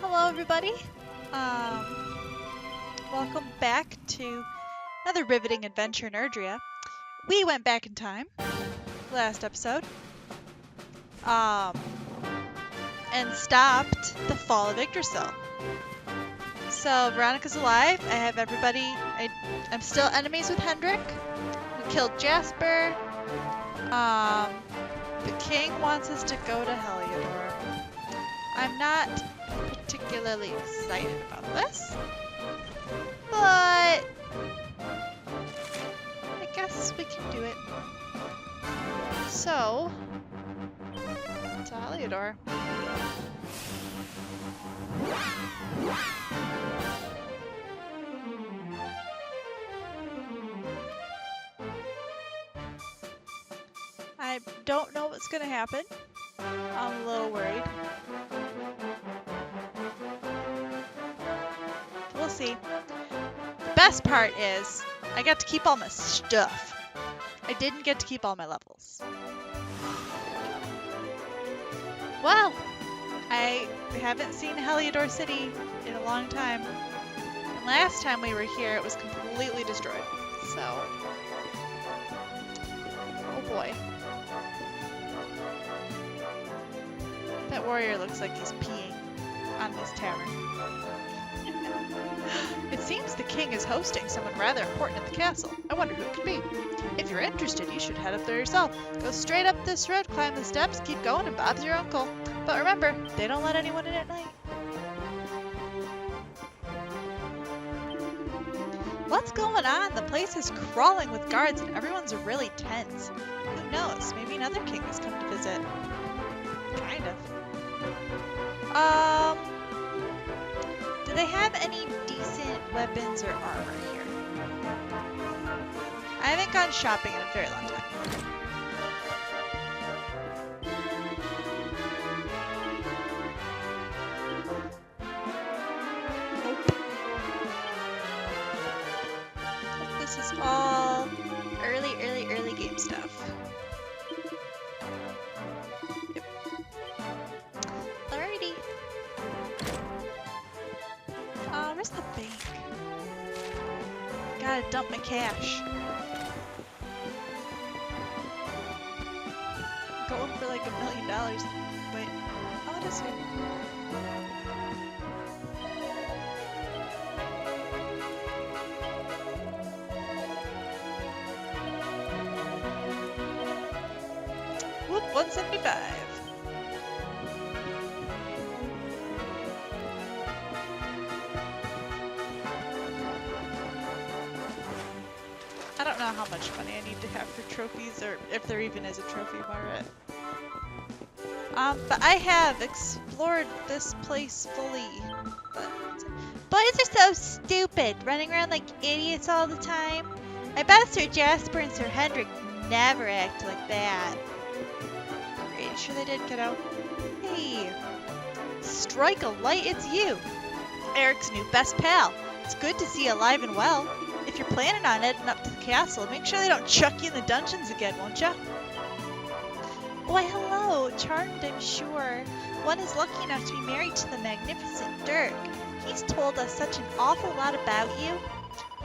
Hello everybody. Welcome back to another riveting adventure in Erdrea. We went back in time, last episode, and stopped the fall of Yggdrasil. So Veronica's alive. I have everybody. I'm still enemies with Hendrik. We killed Jasper. The king wants us to go to Heliodor. I'm not particularly excited about this, but I guess we can do it. So, to Heliodor. I don't know what's gonna happen. I'm a little worried. We'll see. The best part is I got to keep all my stuff. I didn't get to keep all my levels. Well, I haven't seen Heliodor City in a long time. And last time we were here, it was completely destroyed. So, oh boy. That warrior looks like he's peeing on this tavern. It seems the king is hosting someone rather important at the castle. I wonder who it could be. If you're interested, you should head up there yourself. Go straight up this road, climb the steps, keep going, and Bob's your uncle. But remember, they don't let anyone in at night. What's going on? The place is crawling with guards and everyone's really tense. Who knows? Maybe another king has come to visit. Kind of. Do they have any decent weapons or armor here? I haven't gone shopping in a very long time. Nope. This is all early game stuff. Yep. Alrighty. Where's the bank? Gotta dump my cash. Going for like $1 million. Wait, oh, it is here. Whoop, 175. I don't know how much money I need to have for trophies, or if there even is a trophy bar. But I have explored this place fully. Boys are so stupid, running around like idiots all the time. I bet Sir Jasper and Sir Hendrik never act like that. Are you sure they did, kiddo? Hey, strike a light, it's you. Eric's new best pal. It's good to see you alive and well. If you're planning on heading up to the castle, make sure they don't chuck you in the dungeons again, won't ya? Why, hello. Charmed, I'm sure. One is lucky enough to be married to the magnificent Dirk. He's told us such an awful lot about you.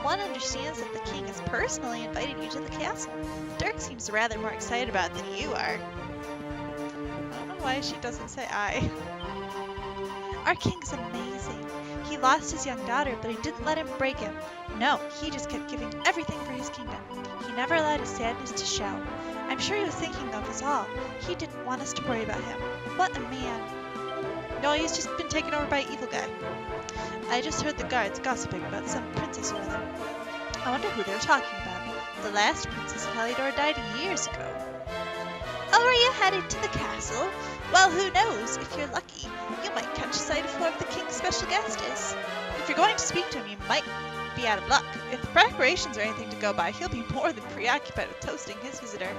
One understands that the king has personally invited you to the castle. Dirk seems rather more excited about it than you are. I don't know why she doesn't say I. Our king's amazing. He lost his young daughter, but he didn't let him break him. No, he just kept giving everything for his kingdom. He never allowed his sadness to show. I'm sure he was thinking of us all. He didn't want us to worry about him. What a man. No, he's just been taken over by an evil guy. I just heard the guards gossiping about some princess or other. I wonder who they were talking about. The last princess of Heliodor died years ago. Oh, are you headed to the castle? Well, who knows? If you're lucky, you might catch sight of whoever the king's special guest is. If you're going to speak to him, you might be out of luck. If the preparations are anything to go by, he'll be more than preoccupied with toasting his visitor.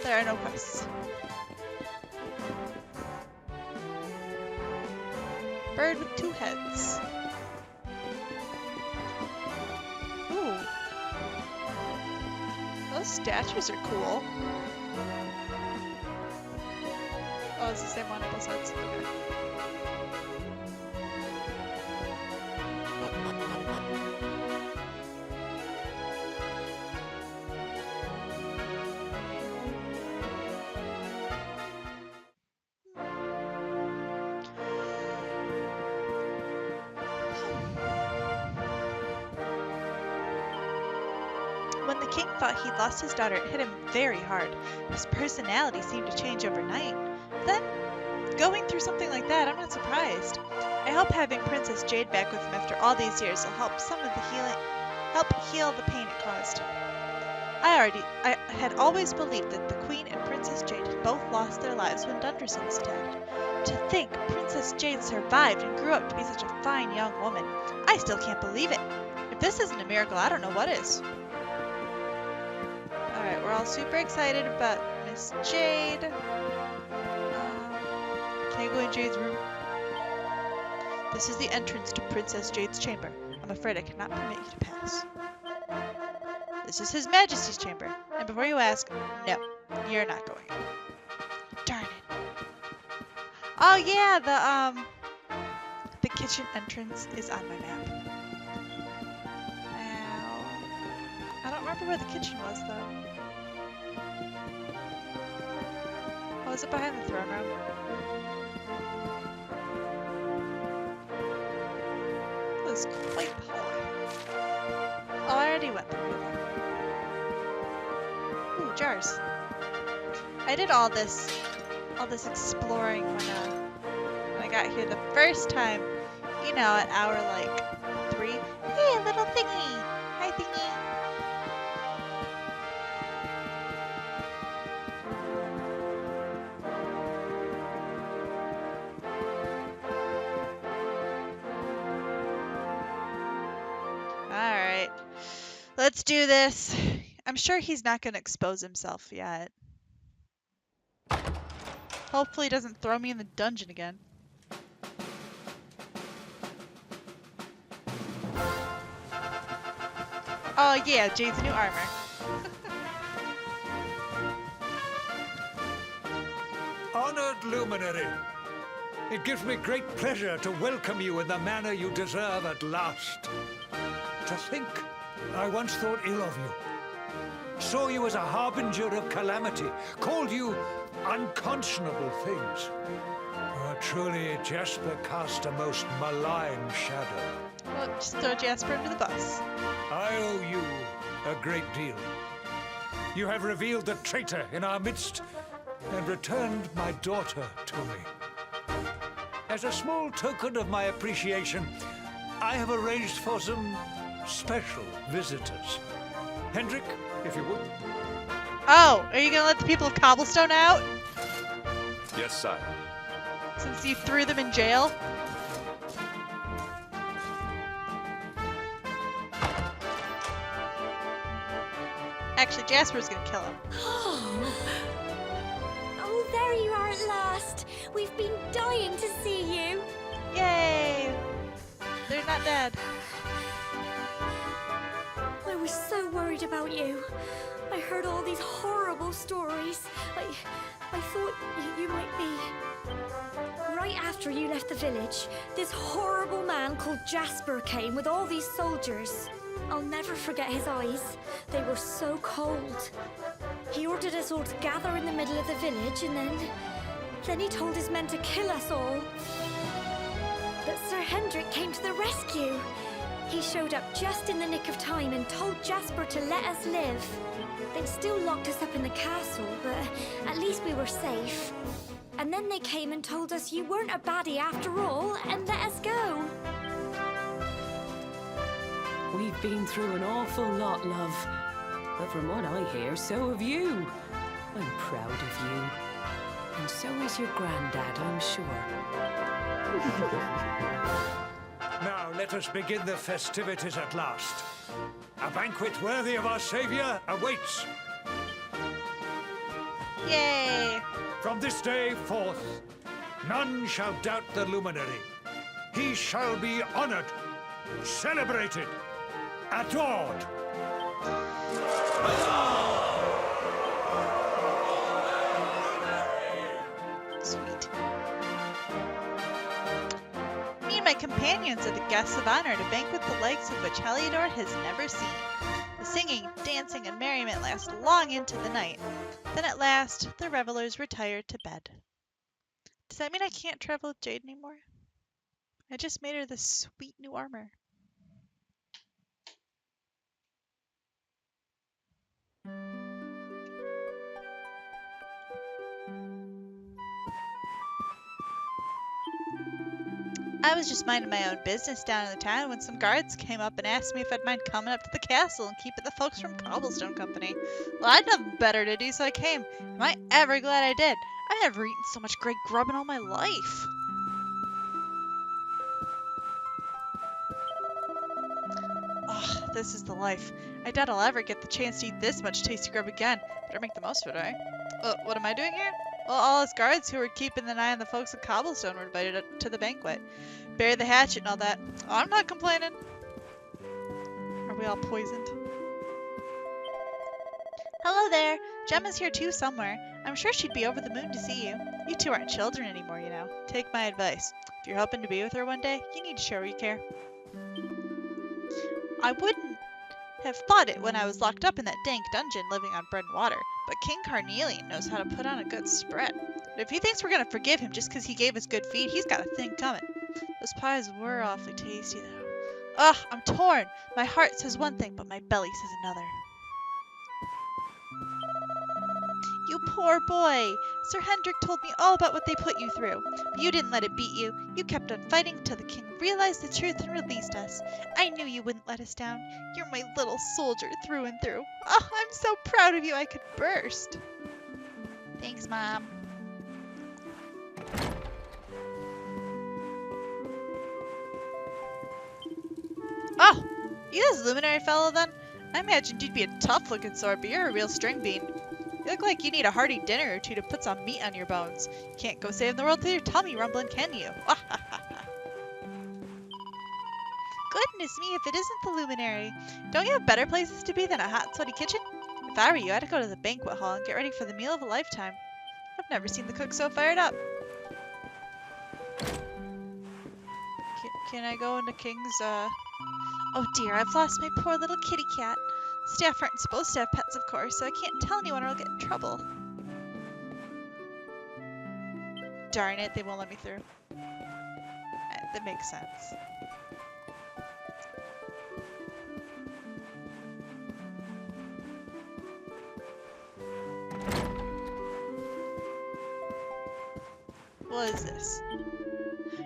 There are no quests. Bird with two heads. Ooh. Those statues are cool. Oh, it's the same one on both sides. Okay. When the king thought he'd lost his daughter, it hit him very hard. His personality seemed to change overnight. Then, going through something like that, I'm not surprised. I hope having Princess Jade back with him after all these years will help heal the pain it caused. I had always believed that the Queen and Princess Jade had both lost their lives when Dunderson was attacked. To think Princess Jade survived and grew up to be such a fine young woman. I still can't believe it. If this isn't a miracle, I don't know what is. Alright, we're all super excited about Miss Jade. Can I go in Jade's room? This is the entrance to Princess Jade's chamber. I'm afraid I cannot permit you to pass. This is His Majesty's chamber. And before you ask, no, you're not going in. Darn it. Oh yeah, the kitchen entrance is on my map. Now, I don't remember where the kitchen was though. Oh, is it behind the throne room? That was quite the hallway. Oh, I already went through them. Ooh, jars. I did all this exploring when I got here the first time. You know, at hour like 3. Hey, little thingy. Hi, thingy. Alright, let's do this. I'm sure he's not going to expose himself yet. Hopefully he doesn't throw me in the dungeon again. Oh yeah, Jade's new armor. Honored Luminary, it gives me great pleasure to welcome you in the manner you deserve at last. To think, I once thought ill of you. Saw you as a harbinger of calamity, called you unconscionable things. Truly, Jasper cast a most malign shadow. Well, just throw Jasper under the bus. I owe you a great deal. You have revealed the traitor in our midst and returned my daughter to me. As a small token of my appreciation, I have arranged for some special visitors. Hendrik, if you would. Oh, are you gonna let the people of Cobblestone out? Yes, sire. Since you threw them in jail? Actually, Jasper's gonna kill him. Oh, there you are at last. We've been dying to see you. Yay! They're not dead. I was so worried about you. I heard all these horrible stories. I thought you might be... Right after you left the village, this horrible man called Jasper came with all these soldiers. I'll never forget his eyes. They were so cold. He ordered us all to gather in the middle of the village and then he told his men to kill us all. But Sir Hendrik came to the rescue. He showed up just in the nick of time and told Jasper to let us live. They'd still locked us up in the castle, but at least we were safe. And then they came and told us you weren't a baddie after all and let us go. We've been through an awful lot, love. But from what I hear, so have you. I'm proud of you. And so is your granddad, I'm sure. Now let us begin the festivities at last. A banquet worthy of our Savior awaits. Yay! From this day forth, none shall doubt the luminary. He shall be honored, celebrated, adored. Sweet. companions are the guests of honor at a banquet the likes of which Heliodor has never seen. The singing, dancing, and merriment last long into the night. Then at last, the revelers retire to bed. Does that mean I can't travel with Jade anymore? I just made her this sweet new armor. I was just minding my own business down in the town when some guards came up and asked me if I'd mind coming up to the castle and keeping the folks from Cobblestone Company. Well, I'd nothing better to do, so I came. Am I ever glad I did? I've never eaten so much great grub in all my life. Ugh, this is the life. I doubt I'll ever get the chance to eat this much tasty grub again. Better make the most of it, right? What am I doing here? Well, all us guards who were keeping an eye on the folks at Cobblestone were invited up to the banquet. Bury the hatchet and all that. Oh, I'm not complaining. Are we all poisoned? Hello there. Gemma's here too somewhere. I'm sure she'd be over the moon to see you. You two aren't children anymore, you know. Take my advice. If you're hoping to be with her one day, you need to show her you care. I wouldn't have thought it when I was locked up in that dank dungeon living on bread and water, but King Carnelian knows how to put on a good spread. But if he thinks we're gonna forgive him just 'cause he gave us good feed, he's got a thing coming. Those pies were awfully tasty, though. Ugh, I'm torn. My heart says one thing, but my belly says another. You poor boy! Sir Hendrik told me all about what they put you through. But you didn't let it beat you. You kept on fighting until the king realized the truth and released us. I knew you wouldn't let us down. You're my little soldier through and through. Oh, I'm so proud of you I could burst. Thanks, Mom. Oh, you this luminary fellow then? I imagined you'd be a tough-looking sword, but you're a real string bean. You look like you need a hearty dinner or two to put some meat on your bones. You can't go saving the world till your tummy rumbling, can you? Goodness me, if it isn't the luminary. Don't you have better places to be than a hot, sweaty kitchen? If I were you, I'd go to the banquet hall and get ready for the meal of a lifetime. I've never seen the cook so fired up. Can I go into King's, Oh dear, I've lost my poor little kitty cat. Staff aren't supposed to have pets, of course, so I can't tell anyone or I'll get in trouble. Darn it, they won't let me through. That makes sense. What is this?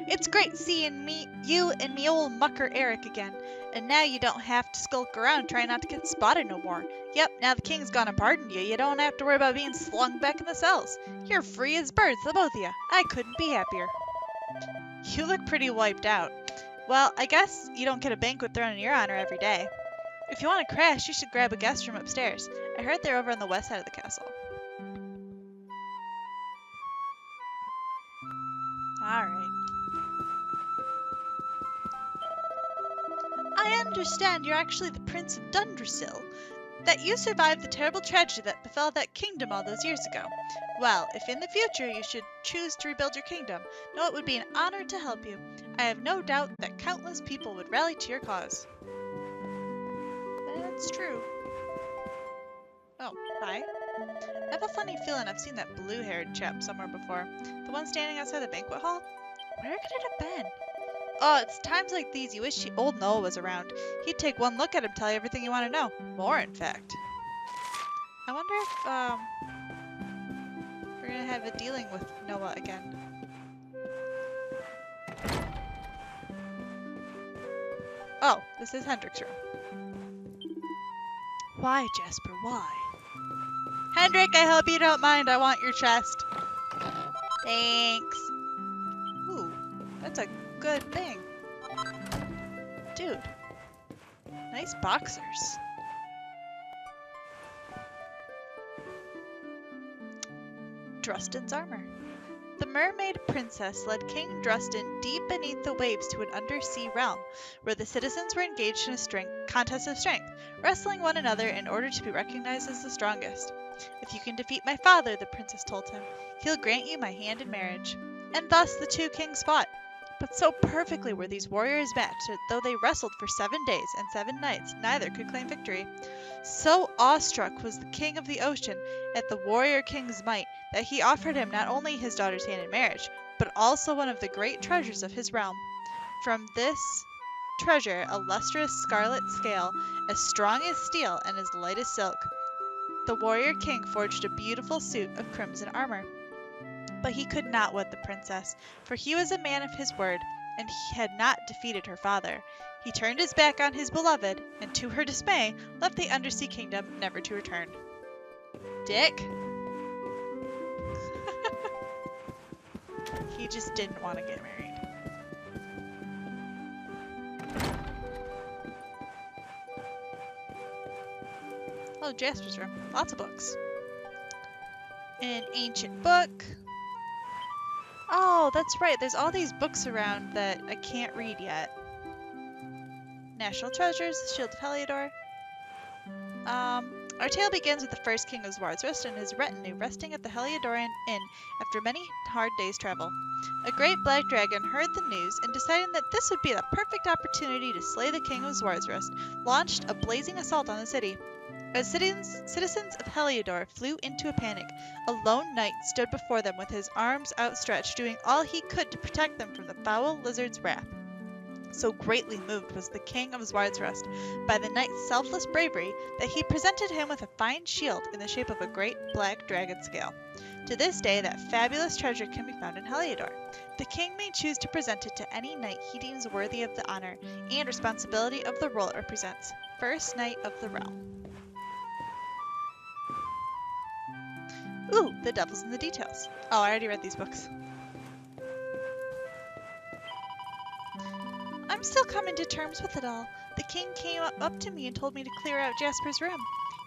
It's great seeing you and me old mucker Eric again. And now you don't have to skulk around trying not to get spotted no more. Yep, now the king's gone and pardoned you, you don't have to worry about being slung back in the cells. You're free as birds, the both of you. I couldn't be happier. You look pretty wiped out. Well, I guess you don't get a banquet thrown in your honor every day. If you want to crash, you should grab a guest room upstairs. I heard they're over on the west side of the castle. Alright. I understand you're actually the Prince of Dundrasil, that you survived the terrible tragedy that befell that kingdom all those years ago. Well, if in the future you should choose to rebuild your kingdom, know it would be an honor to help you. I have no doubt that countless people would rally to your cause. That's true. Oh, hi. I have a funny feeling I've seen that blue-haired chap somewhere before. The one standing outside the banquet hall? Where could it have been? Oh, it's times like these you wish old Noah was around. He'd take one look at him, tell you everything you want to know. More, in fact. I wonder if, we're gonna have a dealing with Noah again. Oh, this is Hendrik's room. Why, Jasper, why? Hendrik, I hope you don't mind. I want your chest. Thanks. Ooh, that's a good thing. Dude. Nice boxers. Drustin's armor. The mermaid princess led King Drustin deep beneath the waves to an undersea realm, where the citizens were engaged in a contest of strength, wrestling one another in order to be recognized as the strongest. If you can defeat my father, the princess told him, he'll grant you my hand in marriage. And thus the two kings fought. But so perfectly were these warriors matched that though they wrestled for 7 days and 7 nights, neither could claim victory. So awestruck was the king of the ocean at the warrior king's might that he offered him not only his daughter's hand in marriage, but also one of the great treasures of his realm. From this treasure a lustrous scarlet scale, as strong as steel and as light as silk. The warrior king forged a beautiful suit of crimson armor. But he could not wed the princess, for he was a man of his word, and he had not defeated her father. He turned his back on his beloved, and to her dismay, left the undersea kingdom never to return. Dick? He just didn't want to get married. Oh, Jasper's room. Lots of books. An ancient book. Oh, that's right. There's all these books around that I can't read yet. National Treasures, Shield of Heliodor. Our tale begins with the first king of Zwarzrust and his retinue resting at the Heliodorian Inn after many hard days' travel. A great black dragon heard the news and deciding that this would be the perfect opportunity to slay the king of Zwarzrust, launched a blazing assault on the city. As citizens of Heliodor flew into a panic, a lone knight stood before them with his arms outstretched, doing all he could to protect them from the foul lizard's wrath. So greatly moved was the king of Zwarzrust by the knight's selfless bravery that he presented him with a fine shield in the shape of a great black dragon scale. To this day that fabulous treasure can be found in Heliodor. The king may choose to present it to any knight he deems worthy of the honor and responsibility of the role it represents. First Knight of the Realm. Ooh, the devil's in the details. Oh, I already read these books. I'm still coming to terms with it all. The king came up to me and told me to clear out Jasper's room.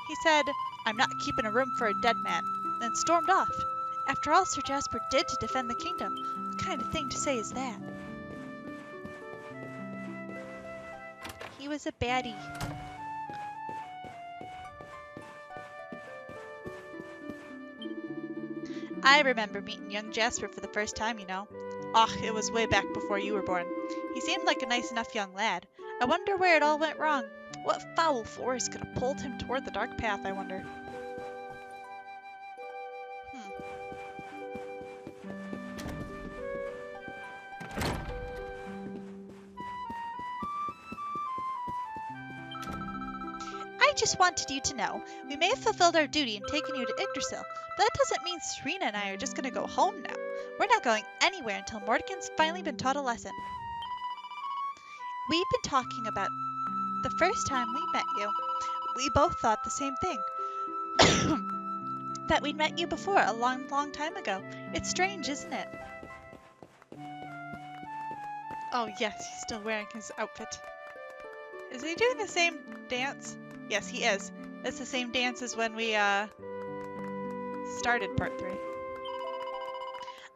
He said, "I'm not keeping a room for a dead man," then stormed off. After all Sir Jasper did to defend the kingdom, what kind of thing to say is that? He was a baddie. I remember meeting young Jasper for the first time, you know. Och, it was way back before you were born. He seemed like a nice enough young lad. I wonder where it all went wrong. What foul force could have pulled him toward the dark path, I wonder. I just wanted you to know, we may have fulfilled our duty in taking you to Yggdrasil, but that doesn't mean Serena and I are just gonna go home now. We're not going anywhere until Mordegon's finally been taught a lesson. We've been talking about the first time we met you. We both thought the same thing. That we'd met you before a long, long time ago. It's strange, isn't it? Oh yes, he's still wearing his outfit. Is he doing the same dance? Yes, he is. It's the same dance as when we started part 3.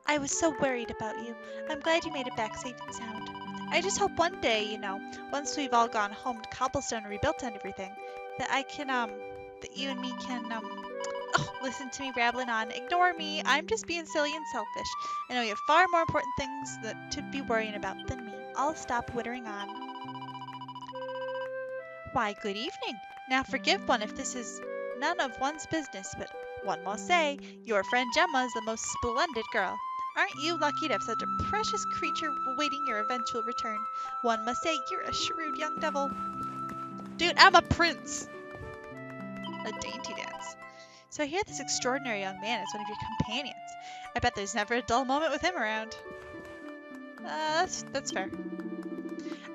I was so worried about you. I'm glad you made it back safe and sound. I just hope one day, you know, once we've all gone home to Cobblestone and rebuilt and everything, that I can, that you and me can, oh, listen to me rattling on. Ignore me. I'm just being silly and selfish. I know you have far more important things to be worrying about than me. I'll stop whittering on. Why, good evening. Now forgive one if this is none of one's business, but one must say, your friend Gemma is the most splendid girl. Aren't you lucky to have such a precious creature awaiting your eventual return? One must say you're a shrewd young devil. Dude, I'm a prince! A dainty dance. So I hear this extraordinary young man is one of your companions. I bet there's never a dull moment with him around. That's fair.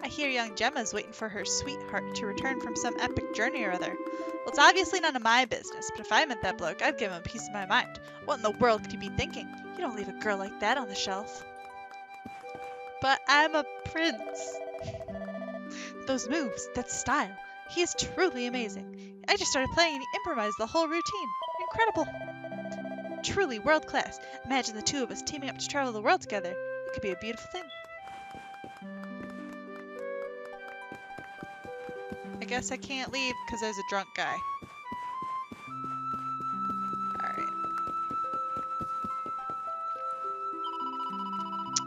I hear young Gemma's waiting for her sweetheart to return from some epic journey or other. Well, it's obviously none of my business, but if I met that bloke, I'd give him a piece of my mind. What in the world could he be thinking? You don't leave a girl like that on the shelf. But I'm a prince. Those moves, that style, he is truly amazing. I just started playing and he improvised the whole routine. Incredible. Truly world class. Imagine the two of us teaming up to travel the world together. It could be a beautiful thing. I guess I can't leave because there's a drunk guy. Alright.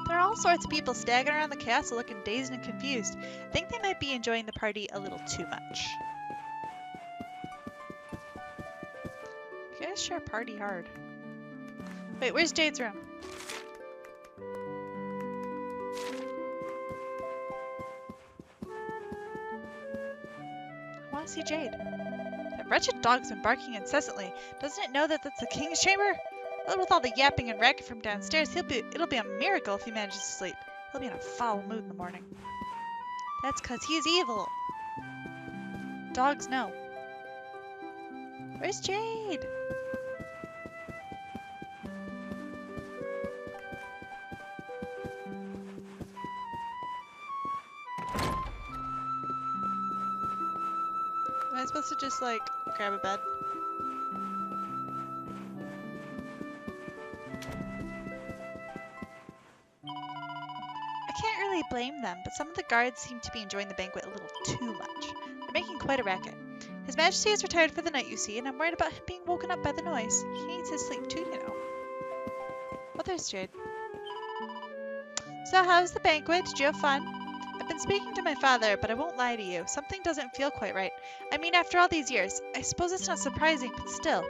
They're all all sorts of people staggering around the castle looking dazed and confused. I think they might be enjoying the party a little too much. You guys sure party hard. Wait, where's Jade's room? I want to see Jade. That wretched dog's been barking incessantly. Doesn't it know that that's the king's chamber? Well, with all the yapping and racket from downstairs, it'll be a miracle if he manages to sleep. He'll be in a foul mood in the morning. That's 'cause he's evil. Dogs know. Where's Jade? Am I supposed to just, like, grab a bed? I can't really blame them, but some of the guards seem to be enjoying the banquet a little too much. They're making quite a racket. His Majesty has retired for the night, you see, and I'm worried about him being woken up by the noise. He needs his sleep too, you know. Oh, there's Jade. So, how's the banquet? Did you have fun? I've been speaking to my father, but I won't lie to you. Something doesn't feel quite right. I mean, after all these years, I suppose it's not surprising, but still.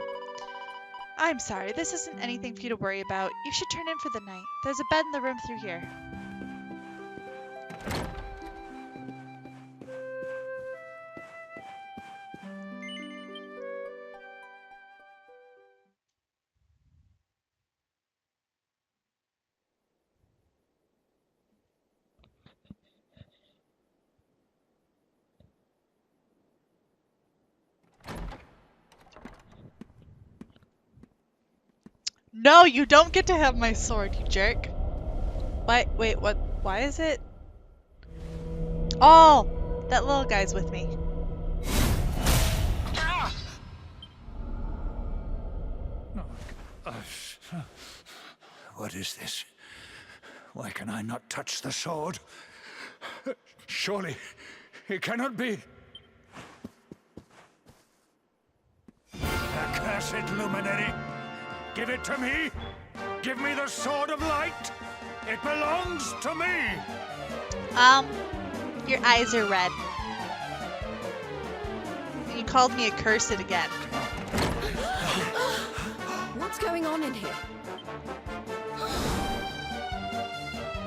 I'm sorry, this isn't anything for you to worry about. You should turn in for the night. There's a bed in the room through here. No, you don't get to have my sword, you jerk. Wait, what? Why is it? Oh, that little guy's with me. What is this? Why can I not touch the sword? Surely it cannot be. Accursed luminary! Give it to me! Give me the sword of light! It belongs to me! Your eyes are red. You called me accursed again. What's going on in here?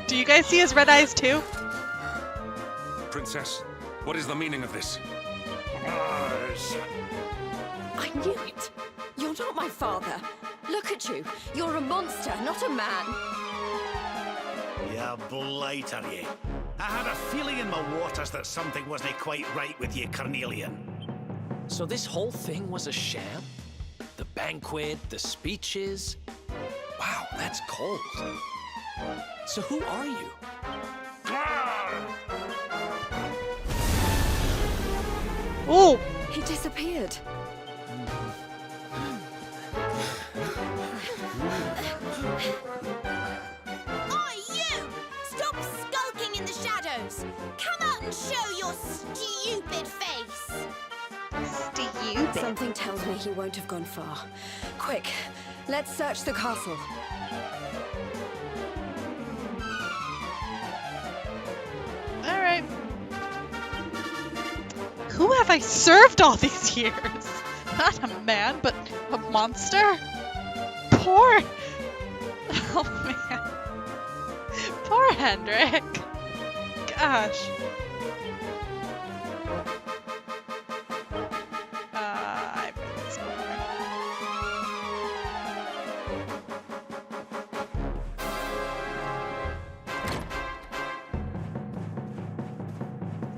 Do you guys see his red eyes too? Princess, what is the meaning of this? Mars. I knew it. You're not my father. Look at you. You're a monster, not a man. You blighter, you. I had a feeling in my waters that something wasn't quite right with you, Carnelian. So this whole thing was a sham? The banquet, the speeches? Wow, that's cold. So who are you? Oh! He disappeared. Oi, you! Stop skulking in the shadows! Come out and show your stupid face! Stupid. Something tells me he won't have gone far. Quick, let's search the castle. Alright. Who have I served all these years? Not a man, but a monster? Poor... Oh man. Poor Hendrik. Gosh. I read this before.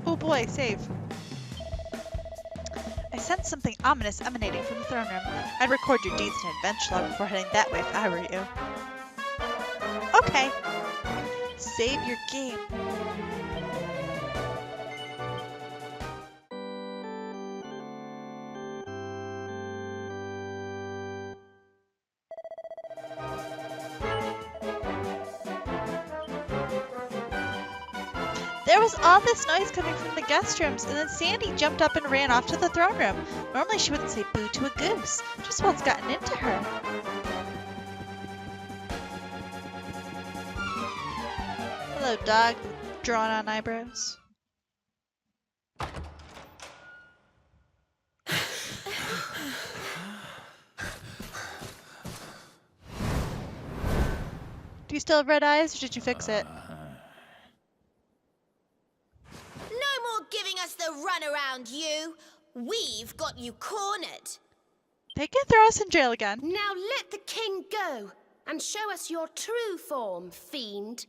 Oh boy, save. I sensed something ominous emanating from the throne room. I'd record your deeds in an adventure log before heading that way if I were you. Okay. Save your game. There was all this noise coming from the guest rooms, and then Sandy jumped up and ran off to the throne room. Normally she wouldn't say boo to a goose. Just what's gotten into her? Hello, dog. Drawn on eyebrows. Do you still have red eyes, or did you fix it? No more giving us the runaround, you. We've got you cornered. They can throw us in jail again. Now let the king go and show us your true form, fiend.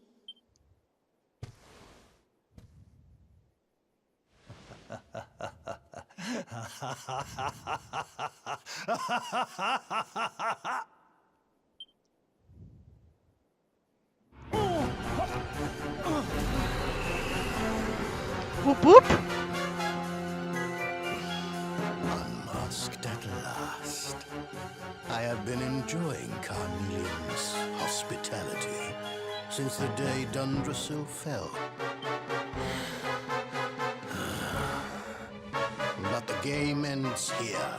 Whoop whoop. Unmasked at last. I have been enjoying Carnelian's hospitality since the day Dundrasil fell. But the game ends here.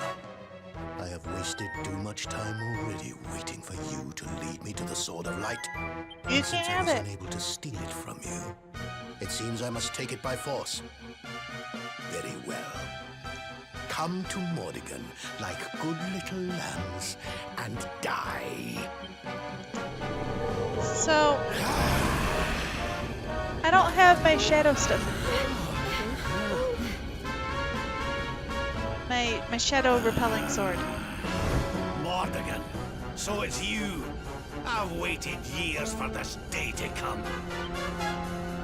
I have wasted too much time already waiting for you to lead me to the Sword of Light. You And can since I have was it. unable to steal it from you, it seems I must take it by force. Very well. Come to Mordegon like good little lambs and die. So I don't have my shadow stuff. My shadow repelling sword. Mordegon, so it's you. I've waited years for this day to come.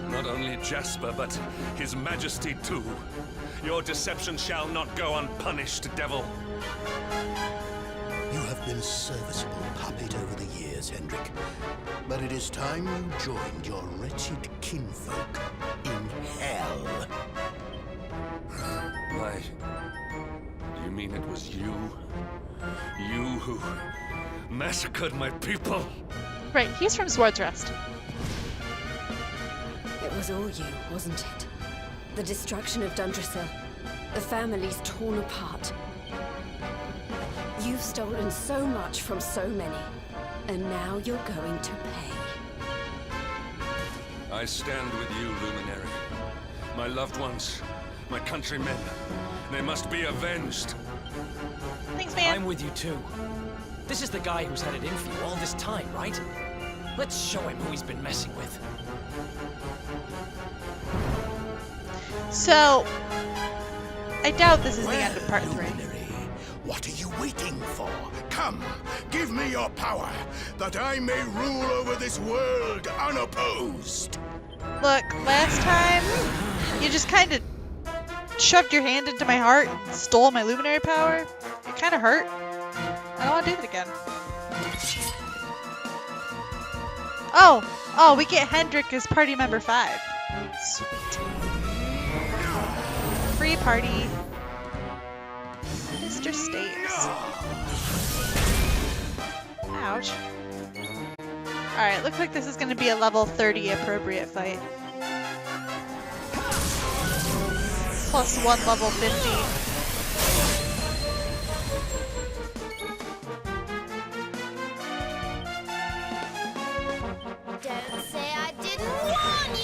Not only Jasper, but His Majesty too. Your deception shall not go unpunished, devil. You have been serviceable puppet over the years, Hendrik. But it is time you joined your wretched kinfolk in hell. Why? You mean it was you? You who massacred my people? Right, he's from Sword's Rest. It was all you, wasn't it? The destruction of Dundrasil. The families torn apart. You've stolen so much from so many. And now you're going to pay. I stand with you, Luminary. My loved ones, my countrymen, they must be avenged. Thanks, man. I'm with you too. This is the guy who's had it in for you all this time, right? Let's show him who he's been messing with. So I doubt this is the end of part 3. Luminary, what are you waiting for? Come, give me your power, that I may rule over this world unopposed. Look, last time you just kind of shoved your hand into my heart and stole my luminary power. It kind of hurt. I don't want to do that again. Oh, we get Hendrik as party member 5. Sweet. Free party. Mr. Staves. Ouch. Alright, looks like this is going to be a level 30 appropriate fight. Plus 1 level 50. Don't say I didn't warn you!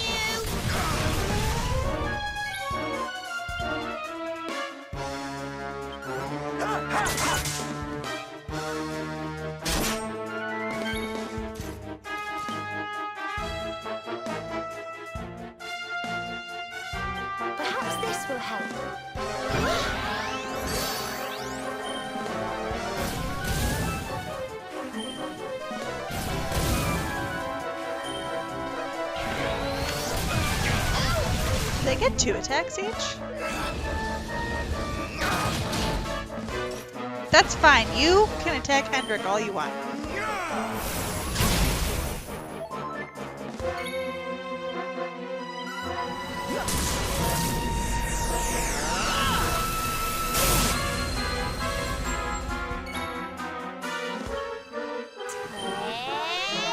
Perhaps this will help. They get 2 attacks each? That's fine. You can attack Hendrik all you want.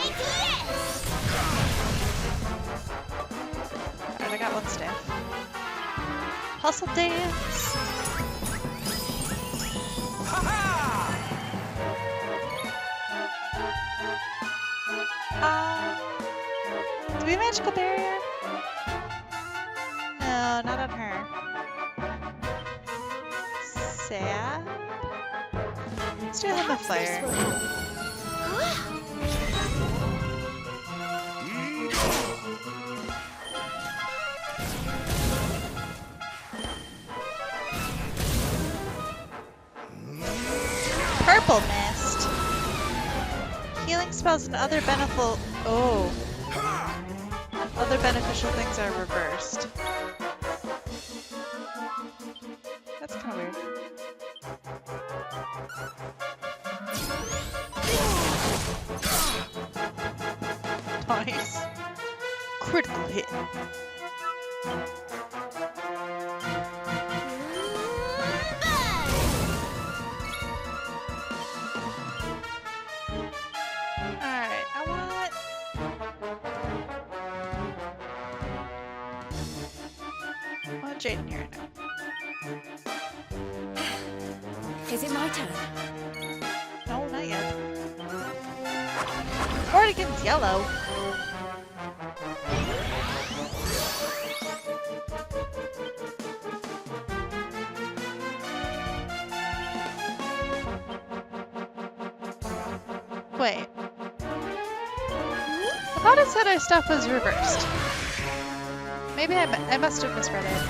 Take this! Alright, I got 1 staff. Hustle dance. Do we have magical barrier? No, not on her. Sap? Let's do them with Perhaps this fire. will help. Purple mist. Healing spells and other beneficial. Oh. Other beneficial things are reversed. That's kind of weird. Nice. Critical hit. Alright, I want... Jaden here now. Is it my turn? No, not yet. Mordegon's yellow. Wait. I thought it said our stuff was reversed. Maybe I must have misread it.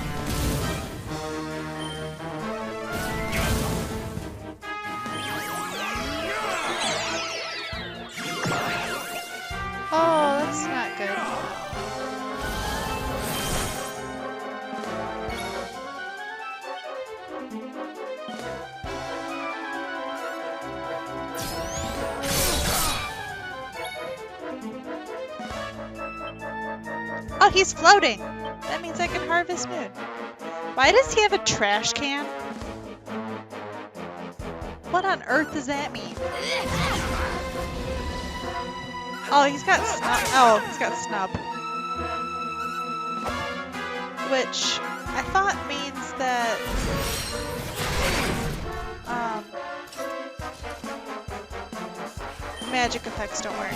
Oh, that's not good. Oh, he's floating. That means I can harvest moon. Why does he have a trash can? What on earth does that mean? Oh, he's got snub. Oh, he's got snub. Which I thought means that magic effects don't work.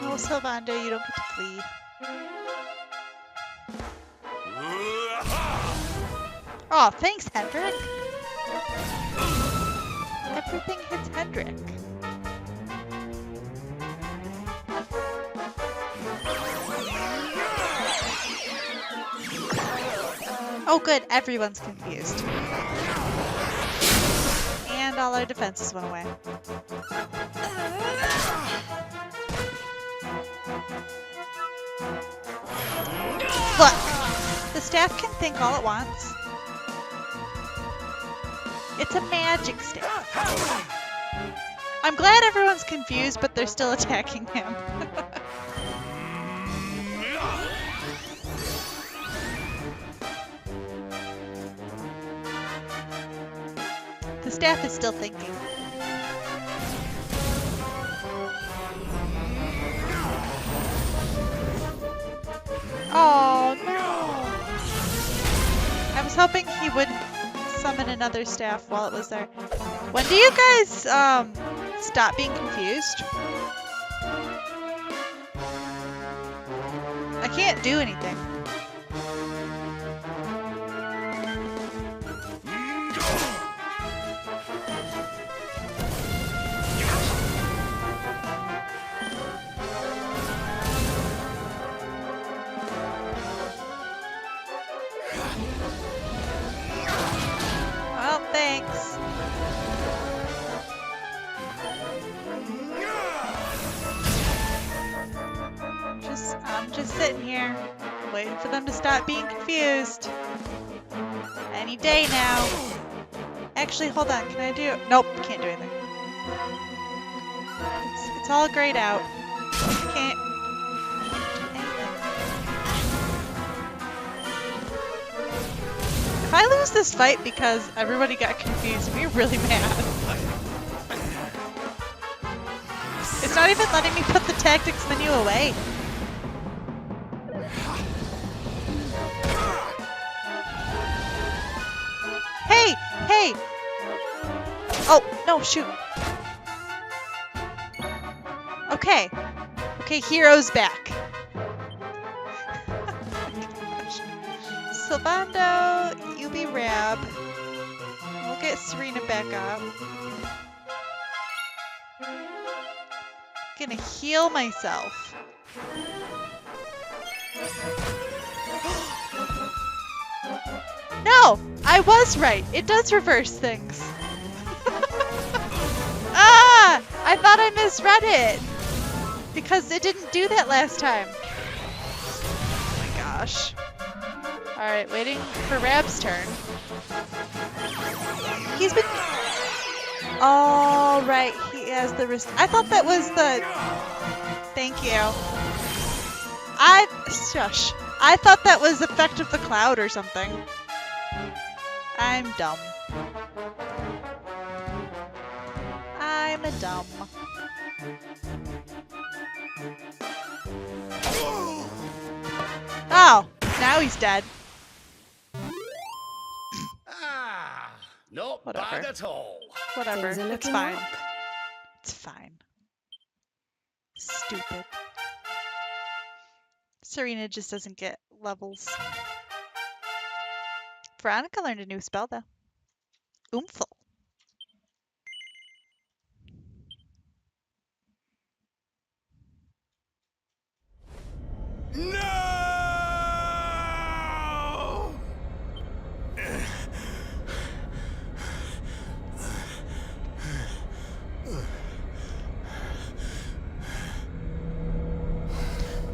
No, Sylvando, you don't get to flee. Oh, thanks, Hendrik. Everything hits Hendrik. Oh, good. Everyone's confused. And all our defenses went away. Look, the staff can think all at once. It's a magic staff. I'm glad everyone's confused, but they're still attacking him. The staff is still thinking. Oh no! I was hoping he would summon another staff while it was there. When do you guys stop being confused? I can't do anything. Well, thanks. I'm just sitting here, waiting for them to stop being confused. Any day now. Actually, hold on. Can I do? Nope, can't do anything. It's all grayed out. Can't do anything. I lose this fight because everybody got confused, we're really mad. It's not even letting me put the tactics menu away. Hey! Hey! Oh, no, shoot. Okay. Okay, hero's back. Sylvando, you be Rab. We'll get Serena back up. Gonna heal myself. No! I was right. It does reverse things. Ah! I thought I misread it. Because it didn't do that last time. Oh my gosh. Alright, waiting for Rab's turn. He's been... Oh, right. He has the wrist. I thought that was the... Thank you. Shush. I thought that was Effect of the Cloud or something. I'm dumb. I'm a dumb. Oh, now he's dead. Not Whatever. bad at all. Whatever. Things are It's looking fine. up. It's fine. Stupid. Serena just doesn't get levels. Veronica learned a new spell though. Oomphal. No!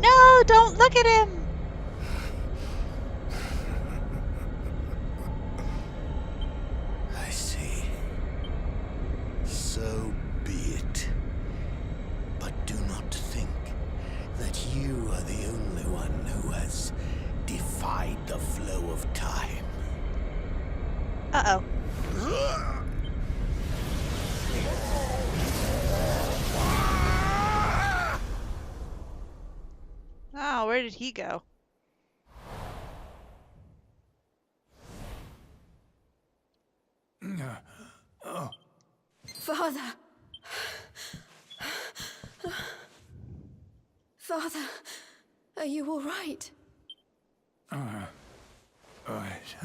No, don't look at him. I see. So be it. But do not think that you are the only one who has defied the flow of time. Uh-oh. Oh, where did he go? Father! Father, are you all right? Right.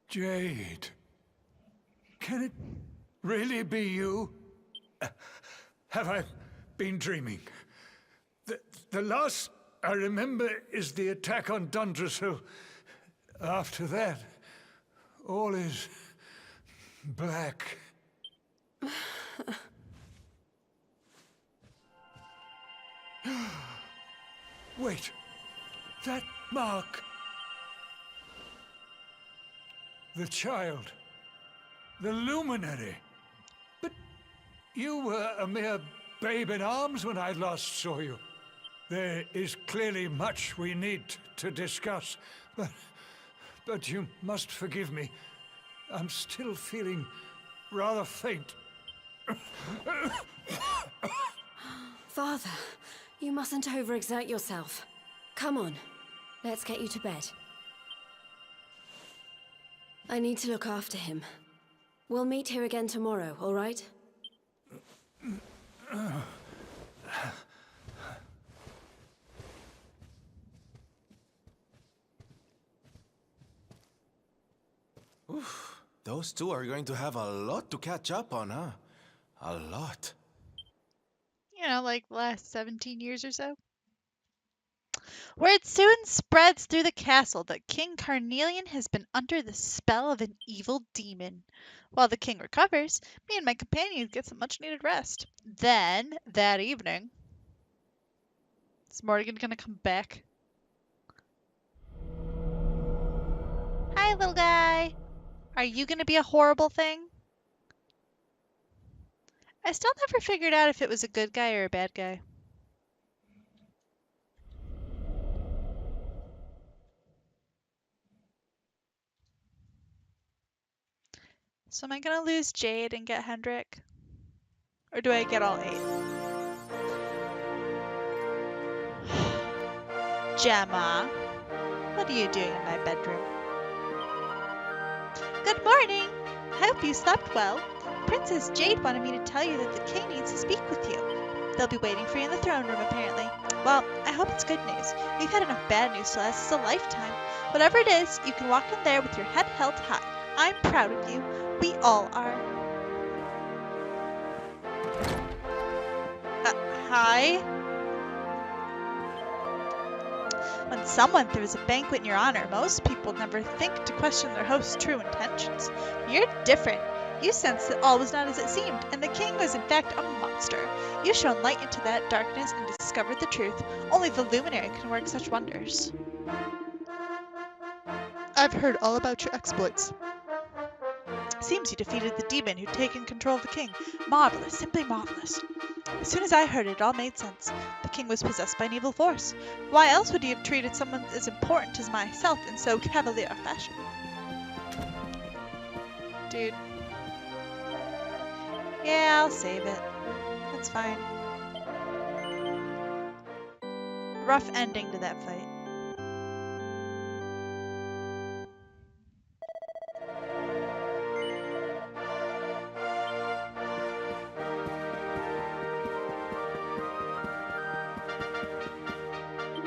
Jade. Can it really be you? Have I been dreaming? The last I remember is the attack on Dundrasil. After that, all is black. Wait, that mark. The child. The luminary. But you were a mere babe in arms when I last saw you. There is clearly much we need to discuss, but you must forgive me. I'm still feeling rather faint. Father, you mustn't overexert yourself. Come on, let's get you to bed. I need to look after him. We'll meet here again tomorrow, all right? Oof, those two are going to have a lot to catch up on, huh? A lot. You know, like the last 17 years or so. Word soon spreads through the castle that King Carnelian has been under the spell of an evil demon. While the king recovers, me and my companions get some much-needed rest. Then, that evening... Is Mordegon gonna come back? Hi, little guy! Are you gonna be a horrible thing? I still never figured out if it was a good guy or a bad guy. So am I gonna lose Jade and get Hendrik? Or do I get all 8? Gemma, what are you doing in my bedroom? Good morning! I hope you slept well. Princess Jade wanted me to tell you that the king needs to speak with you. They'll be waiting for you in the throne room, apparently. Well, I hope it's good news. We've had enough bad news to last us a lifetime. Whatever it is, you can walk in there with your head held high. I'm proud of you. We all are. Hi? When someone throws a banquet in your honor, most people never think to question their host's true intentions. You're different. You sensed that all was not as it seemed, and the king was in fact a monster. You shone light into that darkness and discovered the truth. Only the luminary can work such wonders. I've heard all about your exploits. Seems you defeated the demon who'd taken control of the king. Marvelous, simply marvelous. As soon as I heard it, it all made sense. The king was possessed by an evil force. Why else would he have treated someone as important as myself in so cavalier a fashion? Dude. Yeah, I'll save it. That's fine. Rough ending to that fight.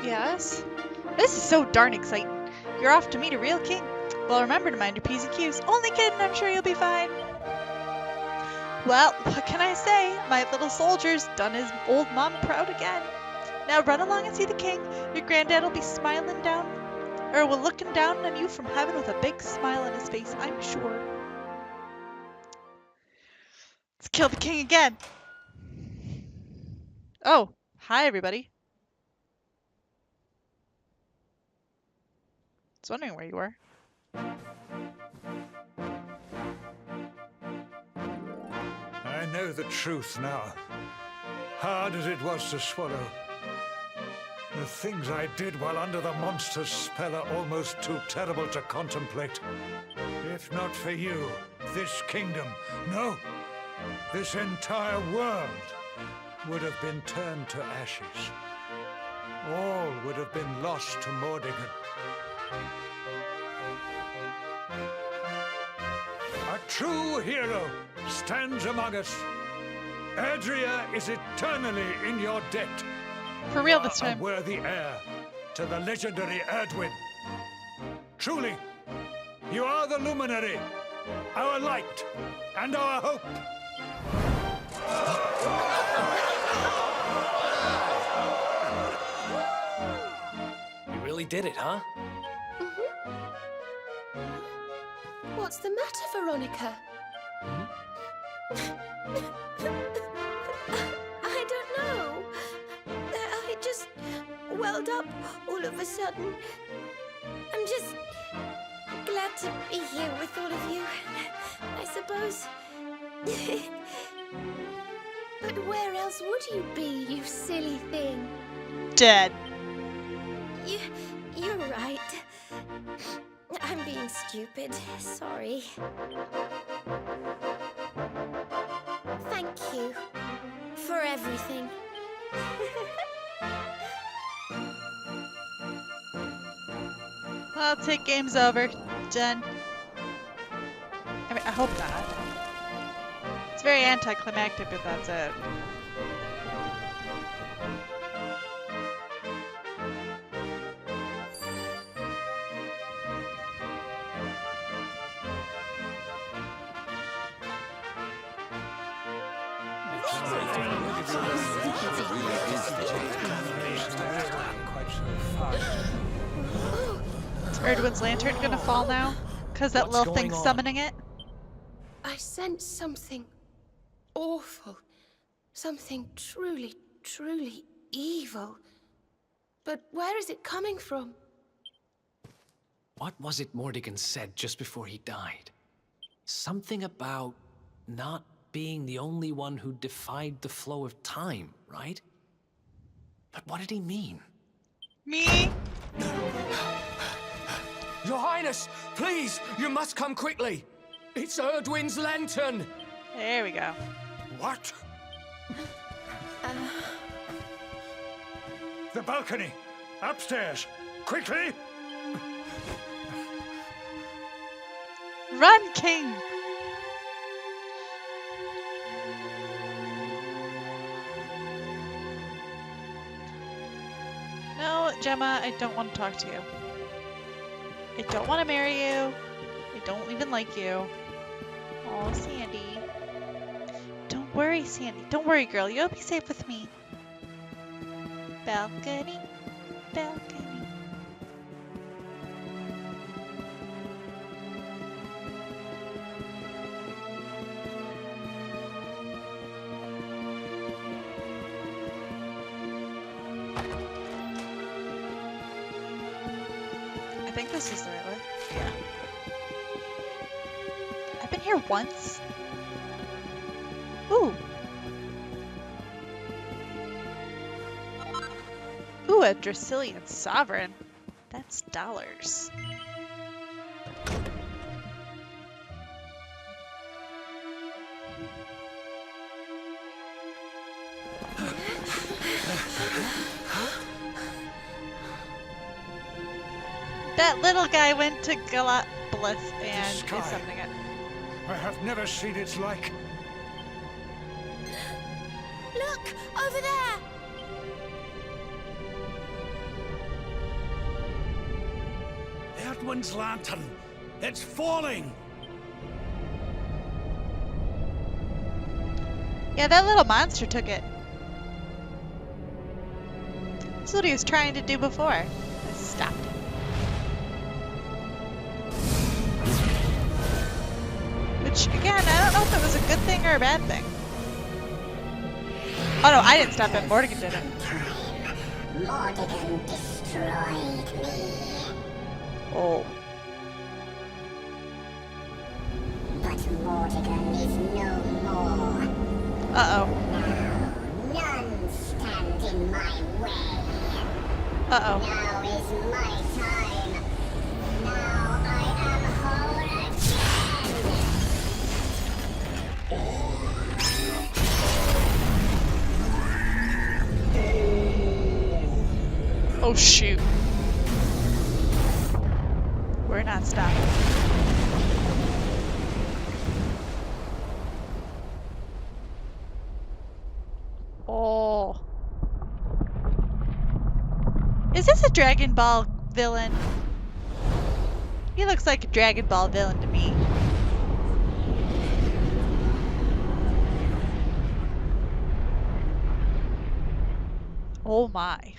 Yes? This is so darn exciting. You're off to meet a real king. Well, remember to mind your P's and Q's. Only kidding, I'm sure you'll be fine. Well, what can I say? My little soldier's done his old mom proud again. Now run along and see the king. Your granddad will be smiling down, or will looking down on you from heaven with a big smile on his face, I'm sure. Let's kill the king again. Oh, hi everybody. I was wondering where you were. I know the truth now. Hard as it was to swallow. The things I did while under the monster's spell are almost too terrible to contemplate. If not for you, this kingdom, no, this entire world would have been turned to ashes. All would have been lost to Mordegon. A true hero stands among us. Adria is eternally in your debt. For real this time. A worthy heir to the legendary Erdwin. Truly, you are the luminary, our light, and our hope. You really did it, huh? What's the matter, Veronica? I don't know. I just welled up all of a sudden. I'm just glad to be here with all of you, I suppose. But where else would you be, you silly thing? Dead. You're right. I'm being stupid. Sorry. Thank you for everything. I'll take game's over. Done. I mean, I hope not. It's very anticlimactic, but that's it. Is Erdwin's lantern gonna fall now? Cause that What's little thing's going on? summoning it? I sense something awful. Something truly, truly evil. But where is it coming from? What was it Mordegon said just before he died? Something about not being the only one who defied the flow of time, right? But what did he mean? Me? Your Highness, please, you must come quickly. It's Erdwin's lantern! There we go. What? The balcony! Upstairs! Quickly! Run, King! No, Gemma, I don't want to talk to you. I don't want to marry you. I don't even like you. Oh, Sandy. Don't worry, Sandy. Don't worry, girl. You'll be safe with me. Balcony. Balcony. I think this is the right way. Yeah. I've been here once. Ooh. Ooh, a Dracilian sovereign. That's dollars. That little guy went to Galapagos and Sky. did something. I have never seen its like. Look, over there! Erdwin's lantern. It's falling. Yeah, that little monster took it. That's what he was trying to do before. I stopped him. Which, again, I don't know if it was a good thing or a bad thing. Oh no, I didn't stop him. Mordegon did it. Mordegon destroyed me. Oh. But Mordegon is no more. Uh-oh. Now, none stand in my way. Uh-oh. Now is my time. Now I am whole again. Oh, shoot. We're not stopping. Oh. Is this a Dragon Ball villain? He looks like a Dragon Ball villain to me. Oh my.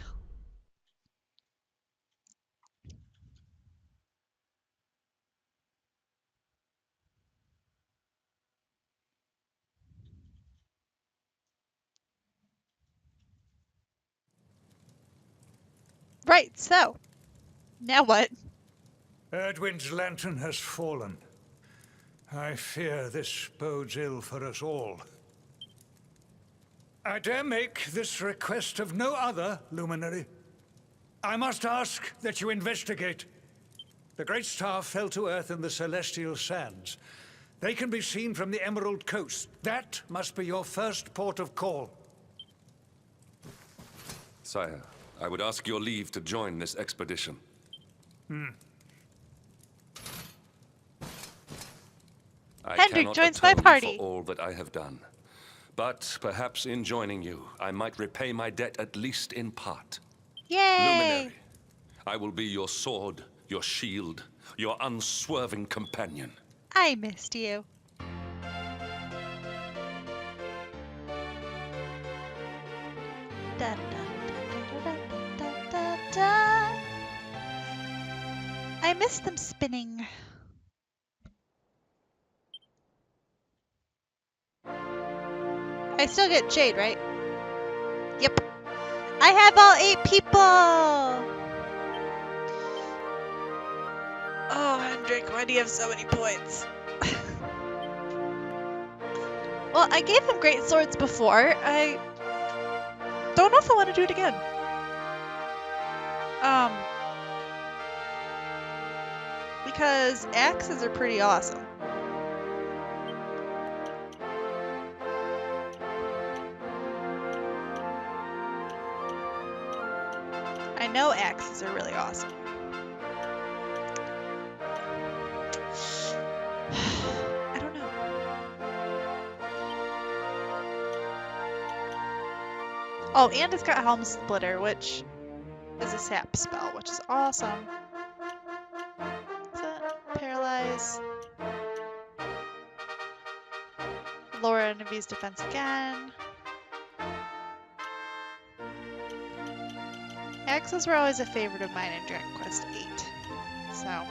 Right, so. Now what? Erdwin's lantern has fallen. I fear this bodes ill for us all. I dare make this request of no other, Luminary. I must ask that you investigate. The Great Star fell to Earth in the Celestial Sands. They can be seen from the Emerald Coast. That must be your first port of call. Sire, I would ask your leave to join this expedition. I Hendrik cannot joins my atone party. for all that I have done. But perhaps in joining you, I might repay my debt at least in part. Yay! Luminary, I will be your sword, your shield, your unswerving companion. I missed you. Dun, dun, dun, dun, dun, dun, dun. I miss them spinning. I still get Jade, right? Yep. I have all 8 people! Oh, Hendrik, why do you have so many points? Well, I gave them great swords before. I don't know if I want to do it again. Because axes are pretty awesome. know axes are really awesome. I don't know. Oh, and it's got Helm Splitter, which is a sap spell, which is awesome. Is that paralyze? Lower enemy's defense again. Axes were always a favorite of mine in Dragon Quest VIII. So,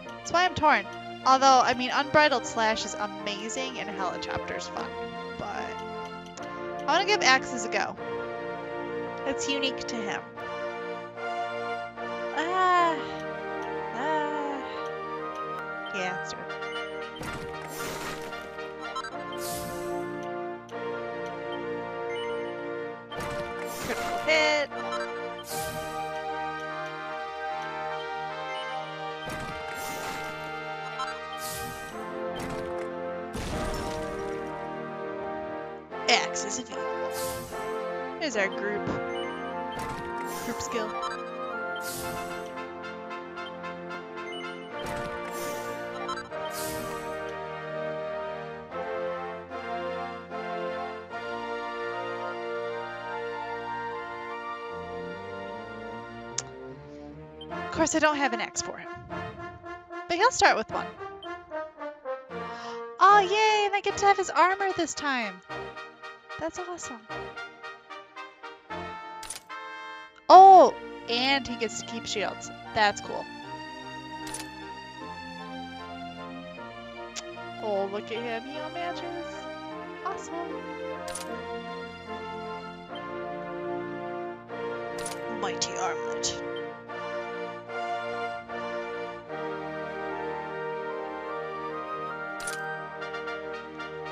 that's why I'm torn. Although, I mean, Unbridled Slash is amazing and Helicopter's fun. But I want to give Axes a go. It's unique to him. Yeah, it's true. Critical hit. Axes of Evil. Here's our group skill. Of course, I don't have an axe for him, but he'll start with one. Oh, yay! And I get to have his armor this time. That's awesome. Oh, and he gets to keep shields. That's cool. Oh, look at him. He all matches. Awesome. Mighty armlet.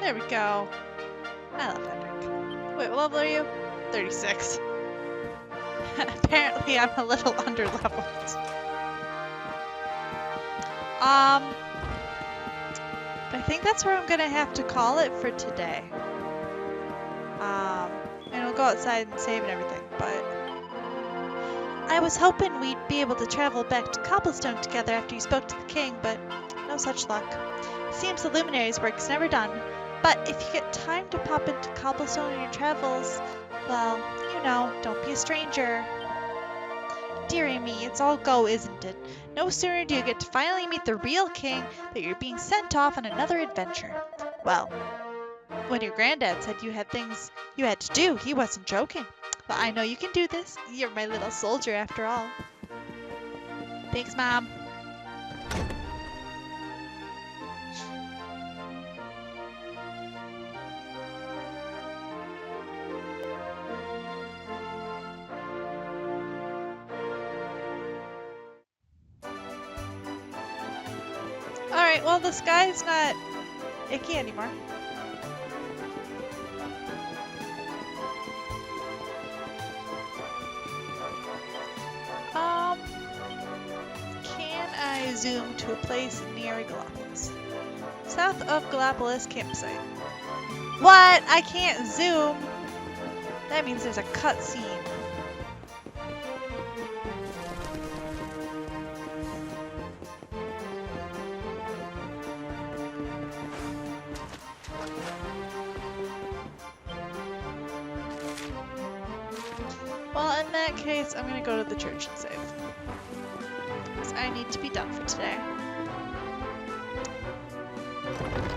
There we go. I love Hendrik. Wait, what level are you? 36. Apparently I'm a little underleveled. I think that's where I'm gonna have to call it for today. And we'll go outside and save and everything, but I was hoping we'd be able to travel back to Cobblestone together after you spoke to the king, but no such luck. Seems the Luminary's work's never done, but if you get time to pop into Cobblestone in your travels, well, you know, don't be a stranger. Dearie me, it's all go, isn't it? No sooner do you get to finally meet the real king that you're being sent off on another adventure. Well, when your granddad said you had things you had to do, he wasn't joking. But I know you can do this. You're my little soldier after all. Thanks, Mom. Alright, well, the sky's not icky anymore. Can I zoom to a place near Gallipolis? South of Gallipolis campsite. What? I can't zoom? That means there's a cutscene. Well, in that case, I'm gonna go to the church and save. Because I need to be done for today.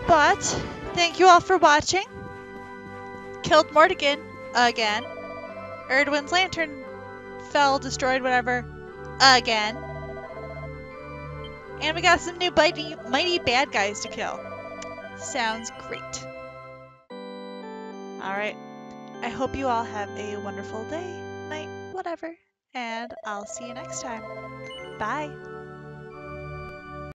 But, thank you all for watching. Killed Mordegon again. Erdwin's lantern fell, destroyed, whatever, again. And we got some new mighty bad guys to kill. Sounds great. Alright. I hope you all have a wonderful day, night, whatever. And I'll see you next time. Bye.